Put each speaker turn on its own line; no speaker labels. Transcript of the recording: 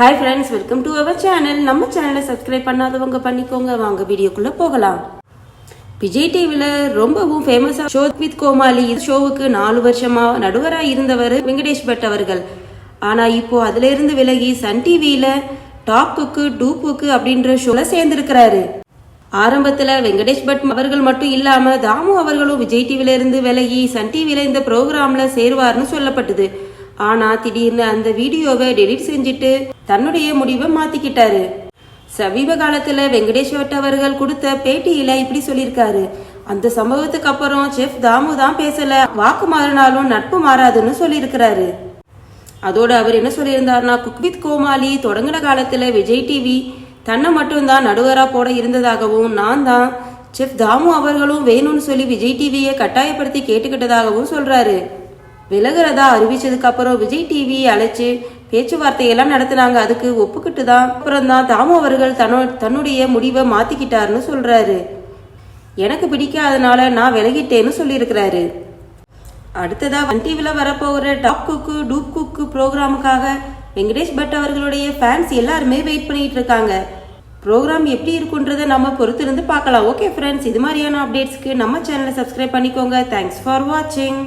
Hi friends, welcome to our channel. நம்ம சேனலை subscribe பண்ணாதவங்க பண்ணிக்கோங்க. வாங்க வீடியோக்குள்ள போகலாம். விஜய் டிவில ரொம்பவும் ஃபேமஸா ஷோ வித் கோமாளி ஷோவுக்கு 4 வருஷமா நடுவராக இருந்தவர் வெங்கடேஷ் பட் அவர்கள். ஆனா இப்போ அதுல இருந்து விலகி சன் டிவியில டாப் குக்கு டூப் குக்கு அப்படின்ற ஷோல சேர்ந்திருக்கிறாரு. ஆரம்பத்துல வெங்கடேஷ் பட் அவர்கள் மட்டும் இல்லாம தாமு அவர்களும் விஜய் டிவில இருந்து விலகி சன் டிவில இந்த ப்ரோக்ராம்ல சேருவார்னு சொல்லப்பட்டது. ஆனா திடீர்னு அந்த வீடியோவை டெலிட் செஞ்சுட்டு தன்னுடைய முடிவை மாத்திக்கிட்டாரு. சமீப காலத்துல வெங்கடேஷ் பட் அவர்கள் கொடுத்த பேட்டியில இப்படி சொல்லியிருக்காரு. அந்த சம்பவத்துக்கு அப்புறம் செஃப் தாமு தான் பேசல, வாக்கு மாறினாலும் நட்பு மாறாதுன்னு சொல்லியிருக்கிறாரு. அதோட அவர் என்ன சொல்லியிருந்தாருன்னா, குக் வித் கோமாளி தொடங்கின காலத்துல விஜய் டிவி தன்னை மட்டும்தான் நடுவரா போட இருந்ததாகவும், நான் தான் செஃப் தாமு அவர்களும் வேணும்னு சொல்லி விஜய் டிவியை கட்டாயப்படுத்தி கேட்டுக்கிட்டதாகவும் சொல்றாரு. விலகிறதா அறிவிச்சதுக்கு அப்புறம் விஜய் டிவி அழைச்சு பேச்சுவார்த்தையெல்லாம் நடத்தினாங்க. அதுக்கு ஒப்புக்கிட்டு தான் அப்புறம் தான் தாமு அவர்கள் தன்னுடைய முடிவை மாத்திக்கிட்டாருன்னு சொல்றாரு. எனக்கு பிடிக்காதனால நான் விலகிட்டேன்னு சொல்லியிருக்கிறாரு. அடுத்ததா சன் டிவில வரப்போகிற டாப் குக்கு டூப் குக்கு ப்ரோக்ராமுக்காக வெங்கடேஷ் பட் அவர்களுடைய ஃபேன்ஸ் எல்லாருமே வெயிட் பண்ணிட்டு இருக்காங்க. ப்ரோக்ராம் எப்படி இருக்குன்றதை நம்ம பொறுத்திருந்து பார்க்கலாம். ஓகே ஃப்ரெண்ட்ஸ், இது மாதிரியான அப்டேட்ஸ்க்கு நம்ம சேனலை சப்ஸ்கிரைப் பண்ணிக்கோங்க. தேங்க்ஸ் ஃபார் வாட்சிங்.